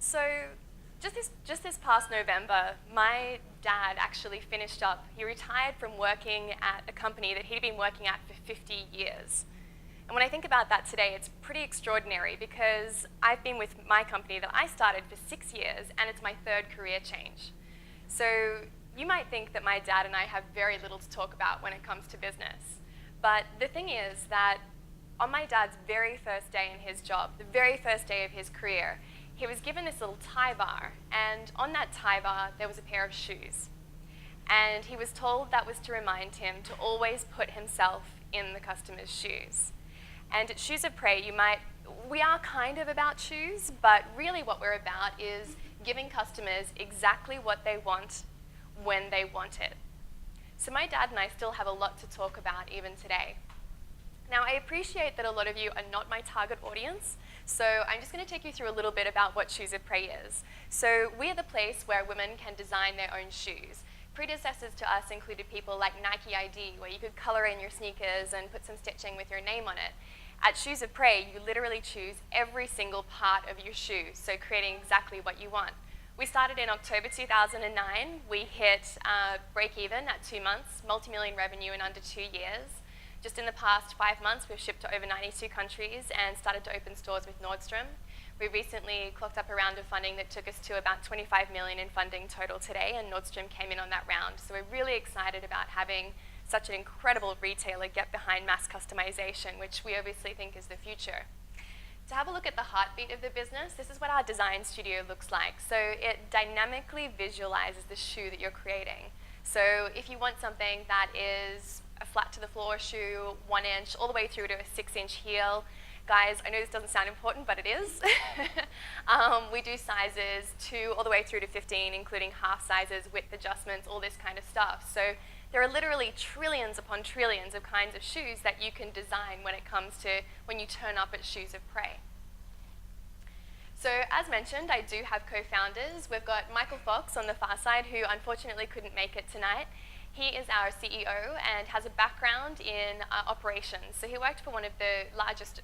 So just this past November, my dad actually finished up. He retired from working at a company that he'd been working at for 50 years. And when I think about that today, it's pretty extraordinary because I've been with my company that I started for 6 years, and it's my third career change. So you might think that my dad and I have very little to talk about when it comes to business. But the thing is that on my dad's very first day in his job, the very first day of his career, he was given this little tie bar, and on that tie bar there was a pair of shoes. And he was told that was to remind him to always put himself in the customer's shoes. And at Shoes of Prey, we are kind of about shoes, but really what we're about is giving customers exactly what they want when they want it. So my dad and I still have a lot to talk about even today. Now, I appreciate that a lot of you are not my target audience, so I'm just going to take you through a little bit about what Shoes of Prey is. So we are the place where women can design their own shoes. Predecessors to us included people like Nike ID, where you could color in your sneakers and put some stitching with your name on it. At Shoes of Prey, you literally choose every single part of your shoe, so creating exactly what you want. We started in October 2009. We hit break even at 2 months, multi-million revenue in under 2 years. Just in the past 5 months, we've shipped to over 92 countries and started to open stores with Nordstrom. We recently clocked up a round of funding that took us to about 25 million in funding total today, and Nordstrom came in on that round. So we're really excited about having such an incredible retailer get behind mass customization, which we obviously think is the future. To have a look at the heartbeat of the business, this is what our design studio looks like. So it dynamically visualizes the shoe that you're creating. So if you want something that is a flat to the floor shoe, 1 inch, all the way through to a 6-inch heel. Guys, I know this doesn't sound important, but it is. We do sizes 2 all the way through to 15, including half sizes, width adjustments, all this kind of stuff. So there are literally trillions upon trillions of kinds of shoes that you can design when it comes to when you turn up at Shoes of Prey. So as mentioned, I do have co-founders. We've got Michael Fox on the far side, who unfortunately couldn't make it tonight. He is our CEO and has a background in operations. So he worked for one of the largest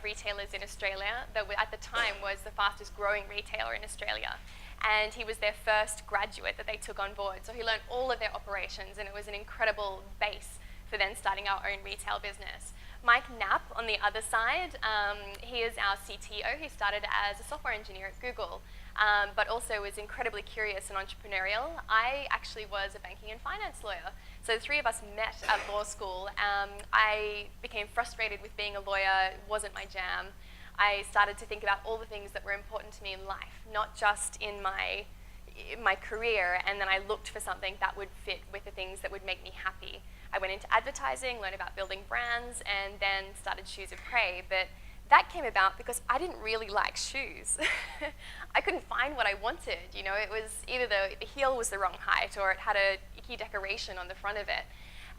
retailers in Australia that at the time was the fastest growing retailer in Australia. And he was their first graduate that they took on board. So he learned all of their operations, and it was an incredible base for then starting our own retail business. Mike Knapp on the other side, he is our CTO. He started as a software engineer at Google, but also was incredibly curious and entrepreneurial. I actually was a banking and finance lawyer. So the three of us met at law school. I became frustrated with being a lawyer. It wasn't my jam. I started to think about all the things that were important to me in life, not just in my career, and then I looked for something that would fit with the things that would make me happy. I went into advertising, learned about building brands, and then started Shoes of Prey. But that came about because I didn't really like shoes. I couldn't find what I wanted. You know, it was either the heel was the wrong height, or it had a icky decoration on the front of it.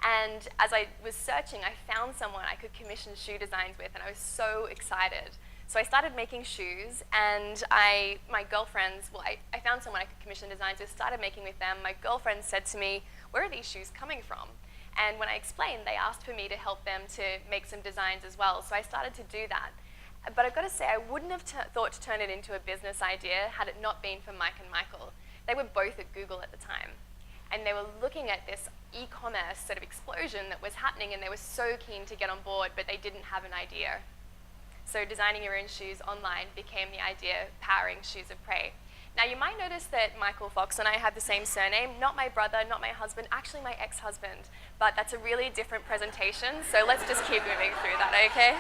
And as I was searching, I found someone I could commission shoe designs with, and I was so excited. So I started making shoes, and I found someone I could commission designs with, started making with them. My girlfriend said to me, "Where are these shoes coming from?" And when I explained, they asked for me to help them to make some designs as well. So I started to do that. But I've got to say, I wouldn't have thought to turn it into a business idea had it not been for Mike and Michael. They were both at Google at the time. And they were looking at this e-commerce sort of explosion that was happening, and they were so keen to get on board, but they didn't have an idea. So designing your own shoes online became the idea powering Shoes of Prey. Now, you might notice that Michael Fox and I have the same surname. Not my brother, not my husband, actually my ex-husband. But that's a really different presentation, so let's just keep moving through that, okay?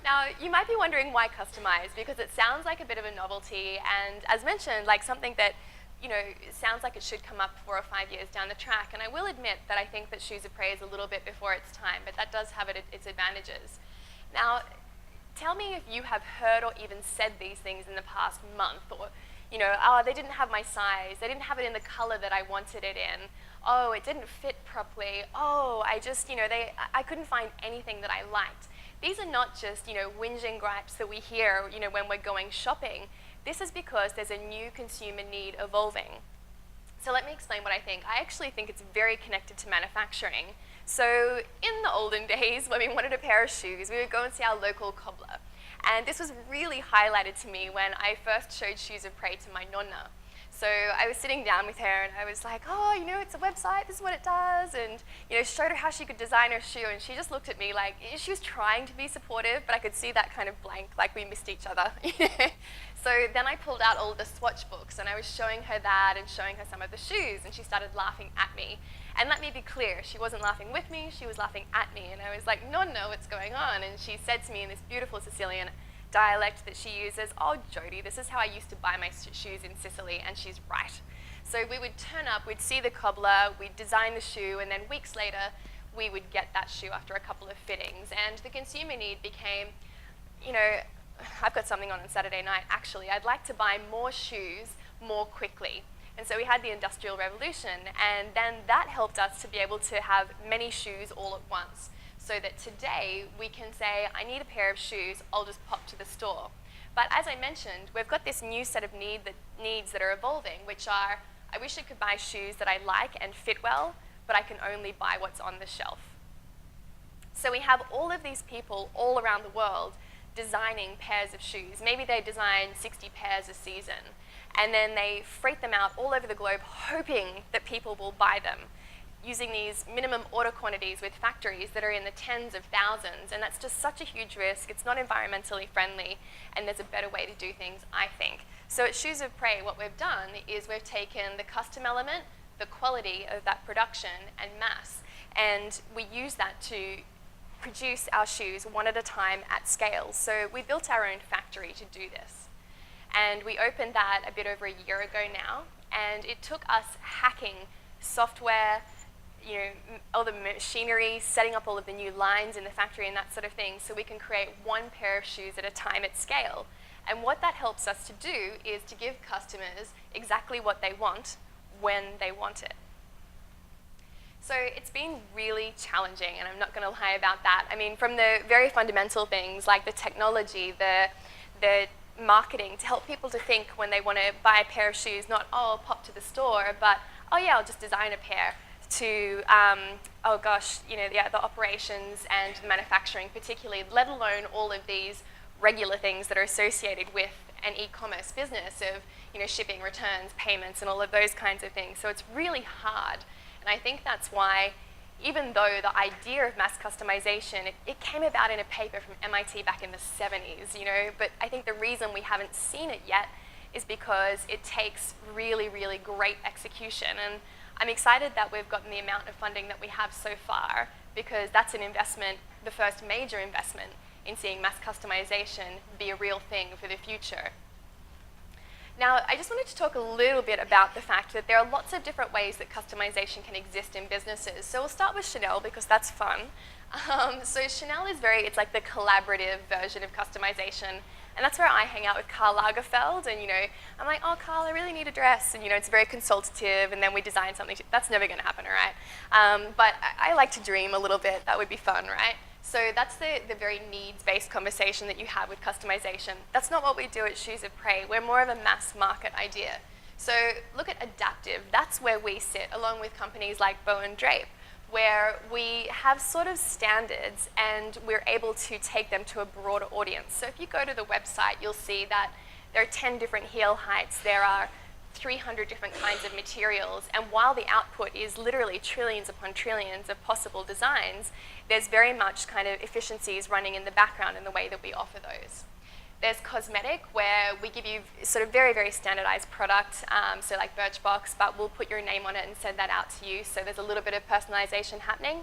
Now, you might be wondering why customize, because it sounds like a bit of a novelty, and as mentioned, like something that, you know, sounds like it should come up 4 or 5 years down the track. And I will admit that I think that Shoes of Prey is a little bit before its time, but that does have its advantages. Now, tell me if you have heard or even said these things in the past month, or, you know, oh, they didn't have my size, they didn't have it in the color that I wanted it in, oh, it didn't fit properly, oh, I just, you know, I couldn't find anything that I liked. These are not just, you know, whinging gripes that we hear, you know, when we're going shopping. This is because there's a new consumer need evolving. So let me explain what I think. I actually think it's very connected to manufacturing. So in the olden days, when we wanted a pair of shoes, we would go and see our local cobbler. And this was really highlighted to me when I first showed Shoes of Prey to my nonna. So I was sitting down with her and I was like, oh, it's a website, this is what it does, and showed her how she could design her shoe, and she just looked at me like, she was trying to be supportive, but I could see that kind of blank, like we missed each other. So then I pulled out all the swatch books and I was showing her that and showing her some of the shoes, and she started laughing at me. And let me be clear, she wasn't laughing with me, she was laughing at me, and I was like, no, what's going on? And she said to me in this beautiful Sicilian dialect that she uses, oh, Jodie, this is how I used to buy my shoes in Sicily, and she's right. So we would turn up, we'd see the cobbler, we'd design the shoe, and then weeks later, we would get that shoe after a couple of fittings. And the consumer need became, I've got something on Saturday night, actually. I'd like to buy more shoes more quickly. And so we had the Industrial Revolution, and then that helped us to be able to have many shoes all at once. So that today we can say, I need a pair of shoes, I'll just pop to the store. But as I mentioned, we've got this new set of needs that are evolving, which are, I wish I could buy shoes that I like and fit well, but I can only buy what's on the shelf. So we have all of these people all around the world designing pairs of shoes. Maybe they design 60 pairs a season, and then they freight them out all over the globe, hoping that people will buy them, using these minimum order quantities with factories that are in the tens of thousands, and that's just such a huge risk. It's not environmentally friendly, and there's a better way to do things, I think. So at Shoes of Prey, what we've done is we've taken the custom element, the quality of that production, and mass, and we use that to produce our shoes one at a time at scale. So we built our own factory to do this. And we opened that a bit over a year ago now, and it took us hacking software, all the machinery, setting up all of the new lines in the factory and that sort of thing, so we can create one pair of shoes at a time at scale. And what that helps us to do is to give customers exactly what they want when they want it. So it's been really challenging, and I'm not going to lie about that. I mean, from the very fundamental things like the technology, the marketing, to help people to think when they want to buy a pair of shoes, not, oh, I'll pop to the store, but, oh yeah, I'll just design a pair, to, oh gosh, the operations and manufacturing particularly, let alone all of these regular things that are associated with an e-commerce business of, shipping, returns, payments, and all of those kinds of things. So it's really hard. And I think that's why, even though the idea of mass customization, it came about in a paper from MIT back in the 70s, but I think the reason we haven't seen it yet is because it takes really, really great execution. And I'm excited that we've gotten the amount of funding that we have so far, because that's an investment, the first major investment in seeing mass customization be a real thing for the future. Now, I just wanted to talk a little bit about the fact that there are lots of different ways that customization can exist in businesses. So we'll start with Chanel, because that's fun. So Chanel is it's like the collaborative version of customization. And that's where I hang out with Karl Lagerfeld, and I'm like, oh, Karl, I really need a dress, and it's very consultative, and then we design something. That's never going to happen, all right? But I like to dream a little bit. That would be fun, right? So that's the very needs-based conversation that you have with customization. That's not what we do at Shoes of Prey. We're more of a mass market idea. So look at adaptive. That's where we sit, along with companies like Bow and Drape, where we have sort of standards and we're able to take them to a broader audience. So if you go to the website, you'll see that there are 10 different heel heights, there are 300 different kinds of materials, and while the output is literally trillions upon trillions of possible designs, there's very much kind of efficiencies running in the background in the way that we offer those. There's cosmetic, where we give you sort of very, very standardized product, so like Birchbox, but we'll put your name on it and send that out to you, so there's a little bit of personalization happening.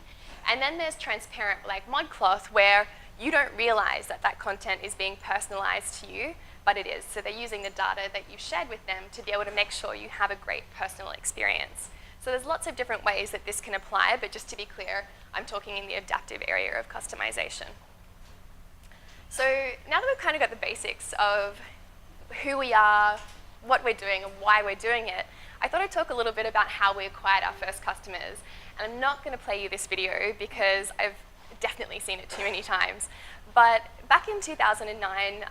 And then there's transparent, like ModCloth, where you don't realize that that content is being personalized to you, but it is. So they're using the data that you've shared with them to be able to make sure you have a great personal experience. So there's lots of different ways that this can apply, but just to be clear, I'm talking in the adaptive area of customization. So now that we've kind of got the basics of who we are, what we're doing, and why we're doing it, I thought I'd talk a little bit about how we acquired our first customers. And I'm not going to play you this video because I've definitely seen it too many times. But back in 2009,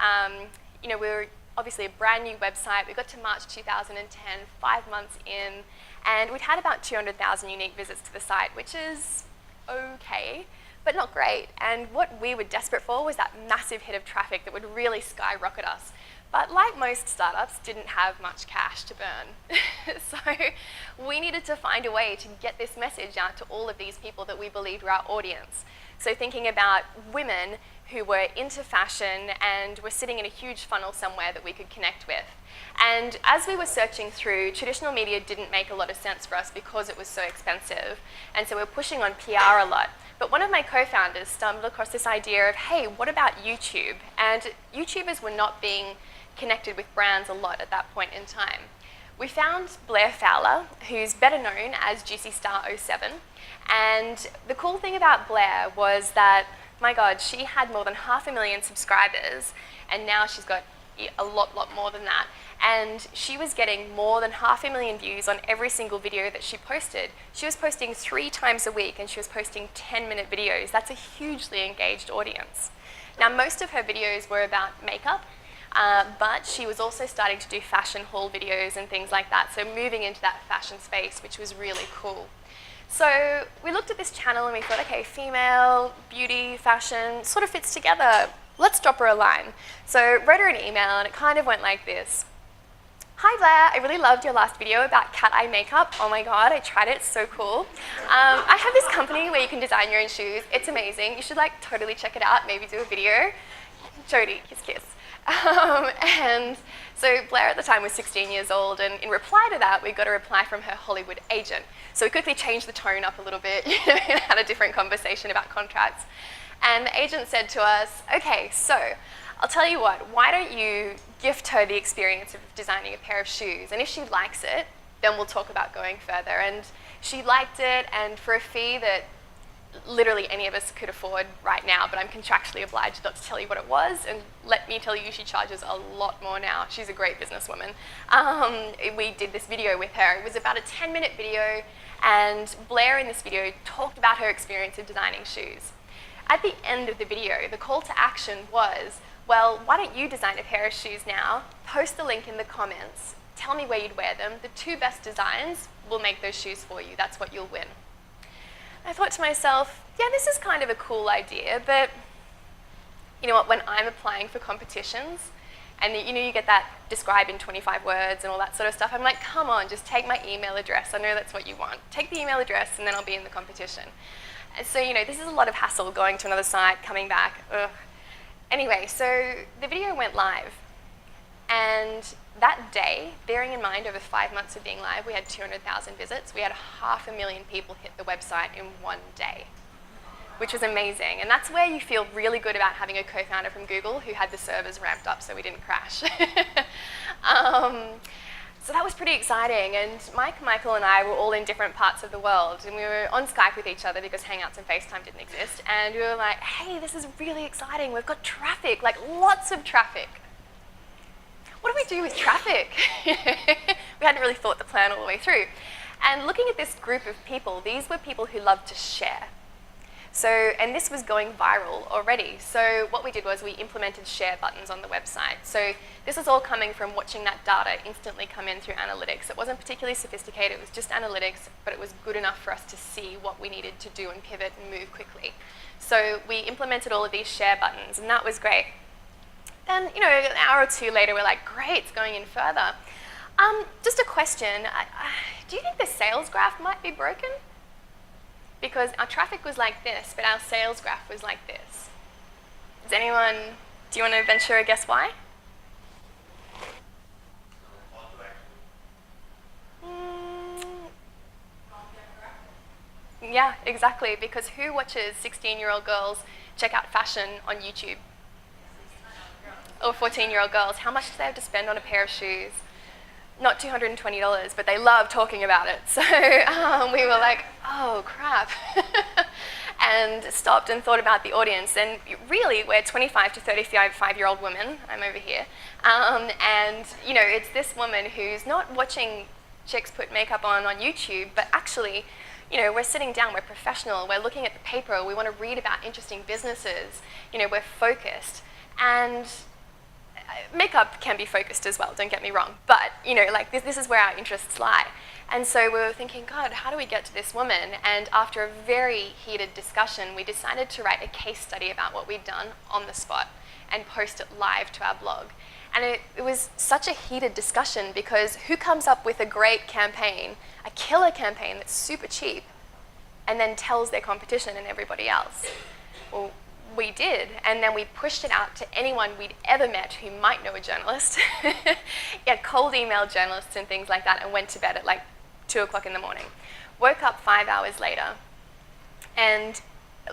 we were obviously a brand new website. We got to March 2010, 5 months in, and we'd had about 200,000 unique visits to the site, which is okay. but not great. And what we were desperate for was that massive hit of traffic that would really skyrocket us. But like most startups, didn't have much cash to burn. So we needed to find a way to get this message out to all of these people that we believed were our audience. So thinking about women who were into fashion and were sitting in a huge funnel somewhere that we could connect with. And as we were searching through, traditional media didn't make a lot of sense for us because it was so expensive. And so we're pushing on PR a lot. But one of my co-founders stumbled across this idea of, hey, what about YouTube? And YouTubers were not being connected with brands a lot at that point in time. We found Blair Fowler, who's better known as Juicy Star 07. And the cool thing about Blair was that, my God, she had more than 500,000 subscribers, and now she's got a lot more than that. And she was getting more than 500,000 views on every single video that she posted. She was posting 3 times a week, and she was posting 10-minute videos. That's a hugely engaged audience. Now, most of her videos were about makeup, but she was also starting to do fashion haul videos and things like that, so moving into that fashion space, which was really cool. So we looked at this channel and we thought, okay, female, beauty, fashion, sort of fits together. Let's drop her a line. So wrote her an email and it kind of went like this. Hi Blair, I really loved your last video about cat eye makeup. Oh my God, I tried it, it's so cool. I have this company where you can design your own shoes. It's amazing. You should like totally check it out, maybe do a video. Jodie, kiss kiss. And so Blair at the time was 16 years old, and in reply to that, we got a reply from her Hollywood agent. So we quickly changed the tone up a little bit, and had a different conversation about contracts. And the agent said to us, okay, so I'll tell you what, why don't you gift her the experience of designing a pair of shoes, and if she likes it, then we'll talk about going further. And she liked it, and for a fee that literally any of us could afford right now, but I'm contractually obliged not to tell you what it was, and let me tell you, she charges a lot more now. She's a great businesswoman. We did this video with her. It was about a 10-minute video, and Blair in this video talked about her experience of designing shoes. At the end of the video, the call to action was, well, why don't you design a pair of shoes now, post the link in the comments, tell me where you'd wear them, the 2 best designs will make those shoes for you, that's what you'll win. I thought to myself, yeah, this is kind of a cool idea, but you know what, when I'm applying for competitions, and you get that describe in 25 words and all that sort of stuff, I'm like, come on, just take my email address. I know that's what you want. Take the email address and then I'll be in the competition. And so, this is a lot of hassle going to another site, coming back, ugh. Anyway, so the video went live. And that day, bearing in mind over 5 months of being live, we had 200,000 visits. We had 500,000 people hit the website in 1 day, which was amazing. And that's where you feel really good about having a co-founder from Google who had the servers ramped up so we didn't crash. So that was pretty exciting. And Mike, Michael, and I were all in different parts of the world. And we were on Skype with each other because Hangouts and FaceTime didn't exist. And we were like, hey, this is really exciting. We've got traffic, like lots of traffic. What do we do with traffic? We hadn't really thought the plan all the way through. And looking at this group of people, these were people who loved to share. So, and this was going viral already. So what we did was we implemented share buttons on the website. So this is all coming from watching that data instantly come in through analytics. It wasn't particularly sophisticated, it was just analytics, but it was good enough for us to see what we needed to do and pivot and move quickly. So we implemented all of these share buttons, and that was great. Then, an hour or 2 later, we're like, great, it's going in further. Just a question, do you think the sales graph might be broken? Because our traffic was like this, but our sales graph was like this. Do you want to venture a guess why? Yeah, exactly, because who watches 16-year-old girls check out fashion on YouTube? Or 14-year-old girls, how much do they have to spend on a pair of shoes? Not $220, but they love talking about it. So we were like, oh crap. And stopped and thought about the audience. And really, we're 25 to 35-year-old women. I'm over here. And it's this woman who's not watching chicks put makeup on YouTube, but actually, we're sitting down, we're professional, we're looking at the paper, we want to read about interesting businesses, we're focused. And makeup can be focused as well, don't get me wrong, but this is where our interests lie. And so we were thinking, God, how do we get to this woman? And after a very heated discussion, we decided to write a case study about what we'd done on the spot and post it live to our blog. And it was such a heated discussion because who comes up with a great campaign, a killer campaign that's super cheap, and then tells their competition and everybody else? Well, we did, and then we pushed it out to anyone we'd ever met who might know a journalist. Yeah, cold email journalists and things like that, and went to bed at like 2 o'clock in the morning. Woke up 5 hours later, and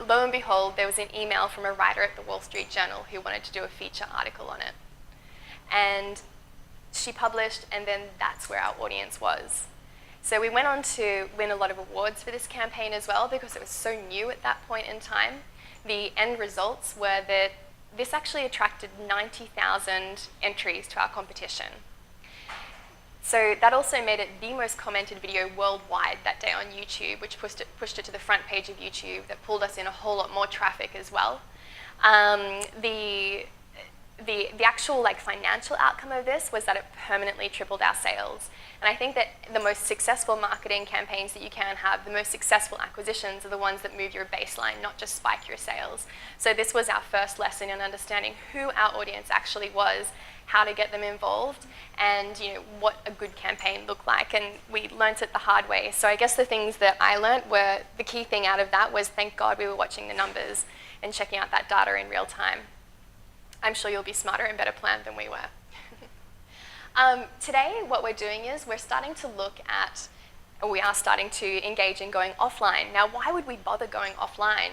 lo and behold, there was an email from a writer at the Wall Street Journal who wanted to do a feature article on it. And she published, and then that's where our audience was. So we went on to win a lot of awards for this campaign as well because it was so new at that point in time. The end results were that this actually attracted 90,000 entries to our competition. So that also made it the most commented video worldwide that day on YouTube, which pushed it to the front page of YouTube. That pulled us in a whole lot more traffic as well. The actual financial outcome of this was that it permanently tripled our sales. And I think that the most successful marketing campaigns that you can have, the most successful acquisitions are the ones that move your baseline, not just spike your sales. So this was our first lesson in understanding who our audience actually was, how to get them involved, and what a good campaign looked like. And we learnt it the hard way. So I guess the things that I learnt were, the key thing out of that was, thank God we were watching the numbers and checking out that data in real time. I'm sure you'll be smarter and better planned than we were. Today, what we're doing is we are starting to engage in going offline. Now, why would we bother going offline?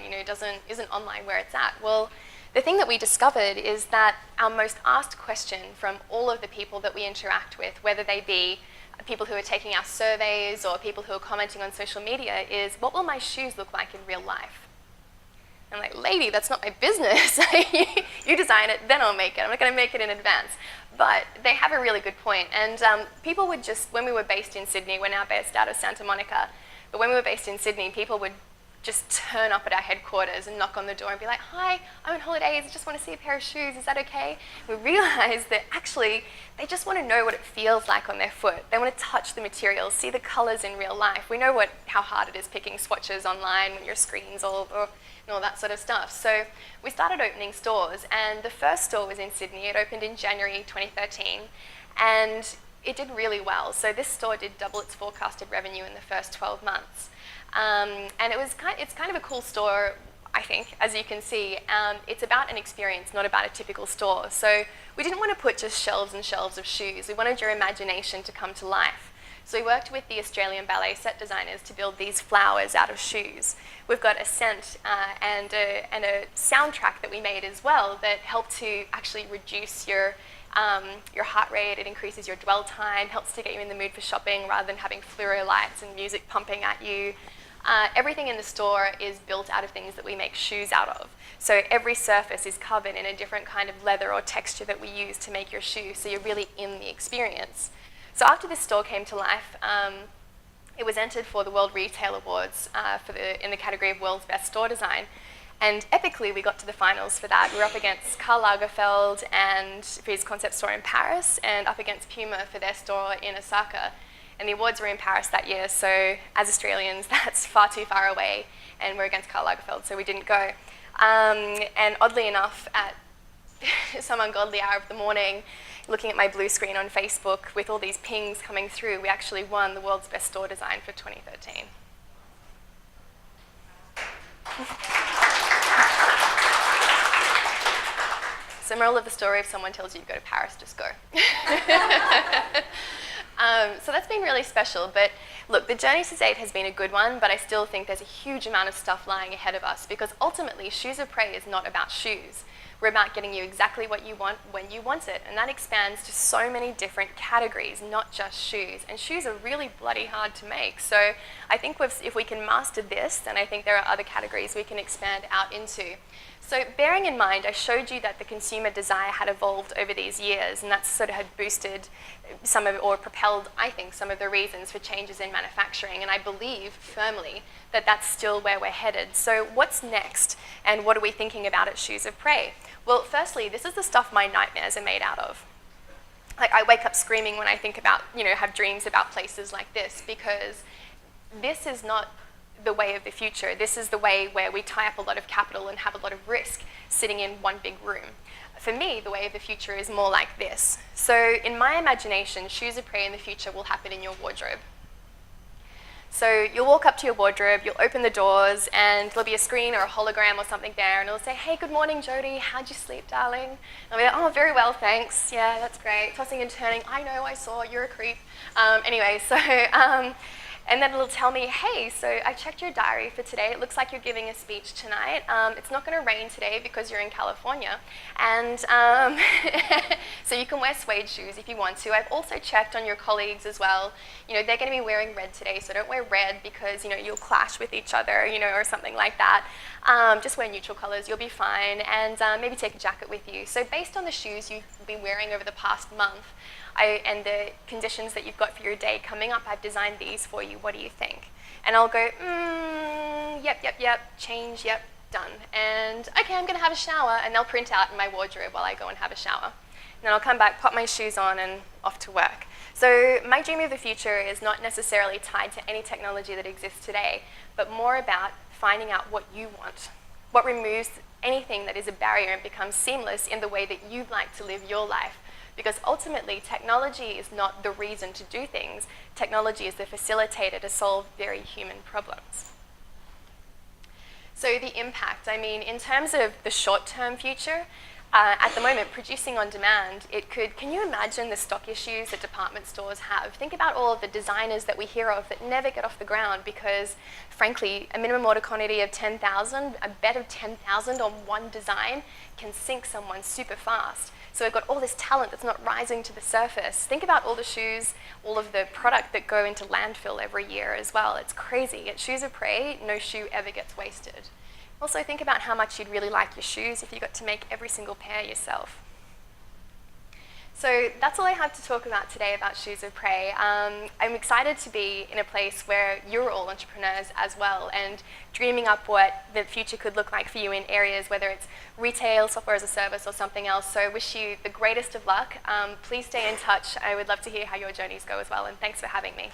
Isn't online where it's at? Well, the thing that we discovered is that our most asked question from all of the people that we interact with, whether they be people who are taking our surveys or people who are commenting on social media, is, what will my shoes look like in real life? I'm like, lady, that's not my business. You design it, then I'll make it. I'm not going to make it in advance. But they have a really good point. And people would just, when we were based in Sydney, we're now based out of Santa Monica, but when we were based in Sydney, people would just turn up at our headquarters and knock on the door and be like, hi, I'm on holidays, I just want to see a pair of shoes, is that okay? We realized that actually they just want to know what it feels like on their foot. They want to touch the materials, see the colors in real life. We know how hard it is picking swatches online when your screen's all that sort of stuff. So we started opening stores, and the first store was in Sydney. It opened in January 2013, and it did really well. So this store did double its forecasted revenue in the first 12 months. And it's kind of a cool store, I think, as you can see. It's about an experience, not about a typical store. So we didn't want to put just shelves and shelves of shoes. We wanted your imagination to come to life. So we worked with the Australian ballet set designers to build these flowers out of shoes. We've got a scent and a soundtrack that we made as well that helped to actually reduce your heart rate. It increases your dwell time, helps to get you in the mood for shopping rather than having fluoro lights and music pumping at you. Everything in the store is built out of things that we make shoes out of. So every surface is covered in a different kind of leather or texture that we use to make your shoe, so you're really in the experience. So after this store came to life, it was entered for the World Retail Awards in the category of World's Best Store Design. And epically, we got to the finals for that. We were up against Karl Lagerfeld and for his concept store in Paris, and up against Puma for their store in Osaka. And the awards were in Paris that year, so as Australians, that's far too far away, and we're against Karl Lagerfeld, so we didn't go. And oddly enough, at some ungodly hour of the morning, looking at my blue screen on Facebook with all these pings coming through, we actually won the World's Best Store Design for 2013. So moral of the story, if someone tells you to go to Paris, just go. So that's been really special, but look, the journey to date has been a good one, but I still think there's a huge amount of stuff lying ahead of us, because ultimately, Shoes of Prey is not about shoes. We're about getting you exactly what you want when you want it, and that expands to so many different categories, not just shoes. And shoes are really bloody hard to make, so I think if we can master this, then I think there are other categories we can expand out into. So bearing in mind, I showed you that the consumer desire had evolved over these years, and that sort of had boosted or propelled, I think, some of the reasons for changes in manufacturing, and I believe firmly that that's still where we're headed. So what's next, and what are we thinking about at Shoes of Prey? Well, firstly, this is the stuff my nightmares are made out of. Like, I wake up screaming when I think about, have dreams about places like this, because this is not the way of the future. This is the way where we tie up a lot of capital and have a lot of risk sitting in one big room. For me, the way of the future is more like this. So in my imagination, shoes of prey in the future will happen in your wardrobe. So you'll walk up to your wardrobe, you'll open the doors, and there'll be a screen or a hologram or something there, and it'll say, "Hey, good morning, Jodie. How'd you sleep, darling?" And I'll be like, "Oh, very well, thanks. Yeah, that's great." Tossing and turning. "I know, I saw. You're a creep." Anyway, so... and then it'll tell me, "Hey, so I checked your diary for today. It looks like you're giving a speech tonight. It's not going to rain today because you're in California. And so you can wear suede shoes if you want to. I've also checked on your colleagues as well. They're going to be wearing red today, so don't wear red because, you'll clash with each other, or something like that. Just wear neutral colors. You'll be fine. And maybe take a jacket with you." So based on the shoes you've been wearing over the past month, and the conditions that you've got for your day coming up, I've designed these for you. What do you think? And I'll go, yep, change, yep, done. And okay, I'm going to have a shower, and they'll print out in my wardrobe while I go and have a shower. And then I'll come back, pop my shoes on, and off to work. So my dream of the future is not necessarily tied to any technology that exists today, but more about finding out what you want, what removes anything that is a barrier and becomes seamless in the way that you'd like to live your life. Because ultimately, technology is not the reason to do things. Technology is the facilitator to solve very human problems. So the impact, in terms of the short-term future, at the moment, producing on demand, can you imagine the stock issues that department stores have? Think about all of the designers that we hear of that never get off the ground because, frankly, a minimum order quantity of 10,000, a bet of 10,000 on one design can sink someone super fast. So we've got all this talent that's not rising to the surface. Think about all the shoes, all of the product that go into landfill every year as well. It's crazy. At Shoes of Prey, no shoe ever gets wasted. Also, think about how much you'd really like your shoes if you got to make every single pair yourself. So that's all I have to talk about today about Shoes of Prey. I'm excited to be in a place where you're all entrepreneurs as well and dreaming up what the future could look like for you in areas, whether it's retail, software as a service, or something else. So I wish you the greatest of luck. Please stay in touch. I would love to hear how your journeys go as well, and thanks for having me.